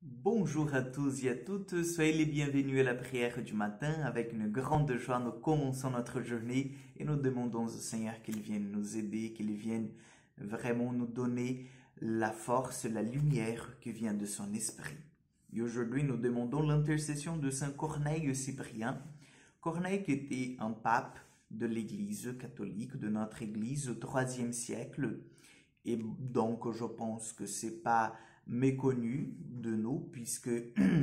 Bonjour à tous et à toutes, soyez les bienvenus à la prière du matin. Avec une grande joie, nous commençons notre journée et nous demandons au Seigneur qu'il vienne nous aider, qu'il vienne vraiment nous donner la force, la lumière qui vient de son esprit. Et aujourd'hui, nous demandons l'intercession de Saint Corneille Cyprien. Corneille qui était un pape de l'Église catholique, de notre Église au IIIe siècle. Et donc, je pense que c'est pas méconnu de nous, puisque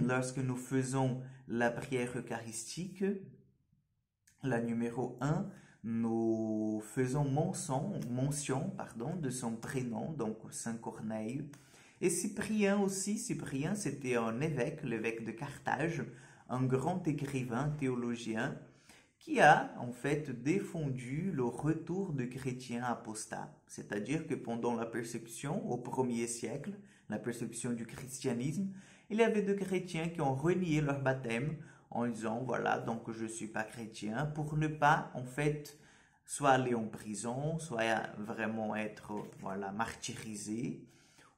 lorsque nous faisons la prière eucharistique, la numéro 1, nous faisons mention de son prénom, donc Saint Corneille. Et Cyprien aussi, Cyprien c'était un évêque, l'évêque de Carthage, un grand écrivain, théologien, qui a en fait défendu le retour de chrétiens apostats. C'est-à-dire que pendant la persécution, au 1er siècle, la persécution du christianisme, il y avait des chrétiens qui ont renié leur baptême en disant, voilà, donc je ne suis pas chrétien, pour ne pas en fait soit aller en prison, soit vraiment être martyrisé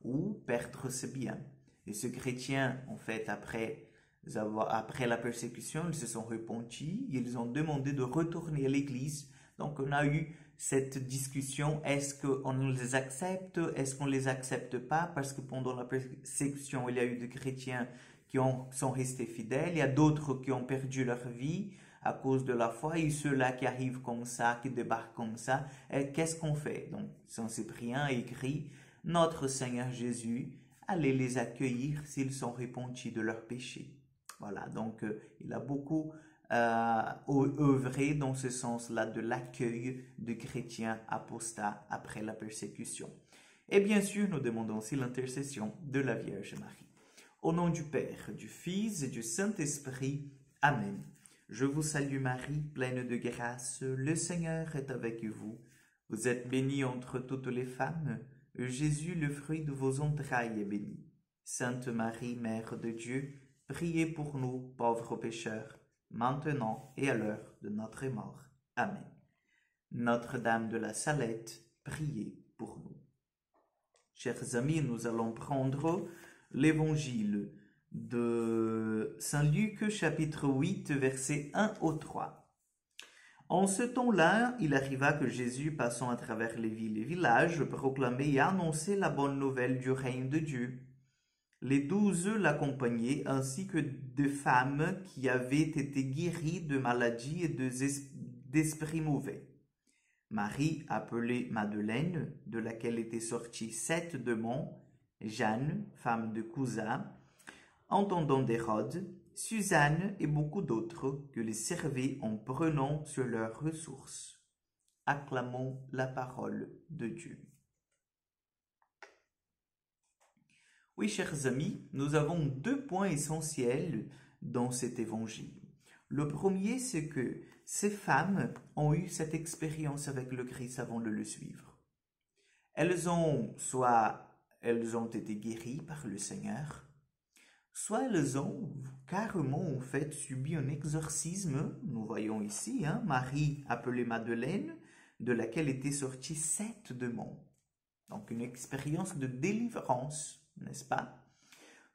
ou perdre ses biens. Et ce chrétien, en fait, après la persécution, ils se sont repentis, ils ont demandé de retourner à l'église. Donc on a eu cette discussion, est-ce qu'on les accepte, est-ce qu'on ne les accepte pas, parce que pendant la persécution, il y a eu des chrétiens qui sont restés fidèles, il y a d'autres qui ont perdu leur vie à cause de la foi, et ceux-là qui arrivent comme ça, qui débarquent comme ça, qu'est-ce qu'on fait? Donc Saint Cyprien a écrit, notre Seigneur Jésus, allez les accueillir s'ils sont repentis de leurs péchés. Voilà, donc il a beaucoup œuvré dans ce sens-là de l'accueil de chrétiens apostats après la persécution. Et bien sûr, nous demandons aussi l'intercession de la Vierge Marie. Au nom du Père, du Fils et du Saint-Esprit. Amen. Je vous salue Marie, pleine de grâce, le Seigneur est avec vous. Vous êtes bénie entre toutes les femmes, et Jésus, le fruit de vos entrailles, est béni. Sainte Marie, Mère de Dieu, priez pour nous, pauvres pécheurs, maintenant et à l'heure de notre mort. Amen. Notre-Dame de la Salette, priez pour nous. Chers amis, nous allons prendre l'évangile de Saint Luc, chapitre 8, versets 1 au 3. En ce temps-là, il arriva que Jésus, passant à travers les villes et villages, proclamait et annonçait la bonne nouvelle du règne de Dieu. Les 12 l'accompagnaient, ainsi que des femmes qui avaient été guéries de maladies et d'esprits mauvais. Marie, appelée Madeleine, de laquelle étaient sortis 7 démons, Jeanne, femme de Cousa, entendant d'Hérode, Suzanne et beaucoup d'autres que les servaient en prenant sur leurs ressources. Acclamons la parole de Dieu. Oui, chers amis, nous avons 2 points essentiels dans cet évangile. Le premier, c'est que ces femmes ont eu cette expérience avec le Christ avant de le suivre. Elles ont été guéries par le Seigneur, soit elles ont carrément en fait subi un exorcisme. Nous voyons ici Marie appelée Madeleine, de laquelle étaient sortis 7 démons. Donc une expérience de délivrance, n'est-ce pas?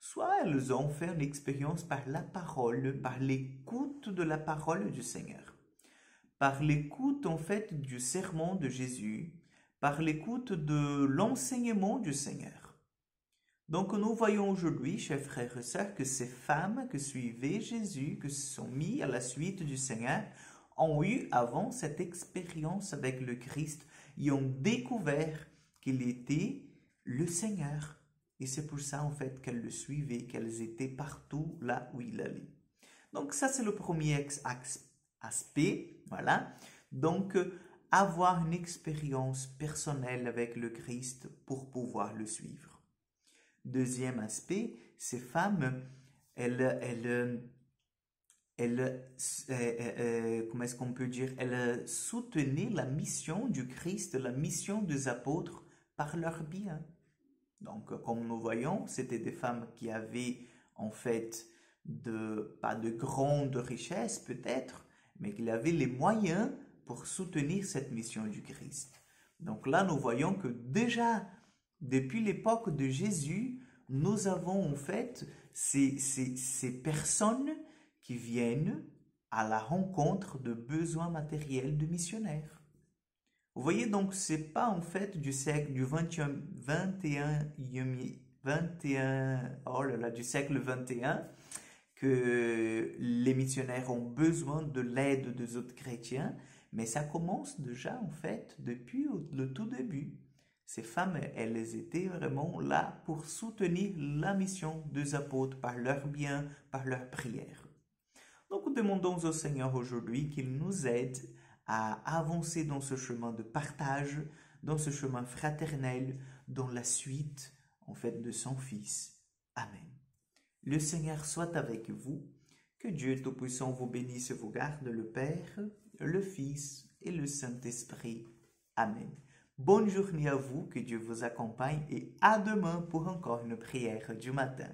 Soit elles ont fait une expérience par la parole, par l'écoute de la parole du Seigneur, par l'écoute en fait du sermon de Jésus, par l'écoute de l'enseignement du Seigneur. Donc nous voyons aujourd'hui, chers frères et sœurs, que ces femmes qui suivaient Jésus, qui se sont mis à la suite du Seigneur, ont eu avant cette expérience avec le Christ et ont découvert qu'il était le Seigneur. Et c'est pour ça en fait qu'elles le suivaient, qu'elles étaient partout là où il allait. Donc ça c'est le premier aspect, voilà. Donc avoir une expérience personnelle avec le Christ pour pouvoir le suivre. Deuxième aspect, ces femmes, comment est-ce qu'on peut dire, elles soutenaient la mission du Christ, la mission des apôtres par leur bien. Donc, comme nous voyons, c'était des femmes qui avaient en fait pas de grandes richesses peut-être, mais qui avaient les moyens pour soutenir cette mission du Christ. Donc là, nous voyons que déjà, depuis l'époque de Jésus, nous avons en fait ces personnes qui viennent à la rencontre de besoins matériels de missionnaires. Vous voyez donc, c'est pas en fait du siècle du 21, oh là là, du siècle 21 que les missionnaires ont besoin de l'aide des autres chrétiens, mais ça commence déjà en fait depuis le tout début. Ces femmes, elles étaient vraiment là pour soutenir la mission des apôtres par leur bien, par leur prière. Donc, demandons au Seigneur aujourd'hui qu'il nous aide à avancer dans ce chemin de partage, dans ce chemin fraternel, dans la suite, en fait, de son Fils. Amen. Le Seigneur soit avec vous, que Dieu Tout-Puissant vous bénisse et vous garde, le Père, le Fils et le Saint-Esprit. Amen. Bonne journée à vous, que Dieu vous accompagne et à demain pour encore une prière du matin.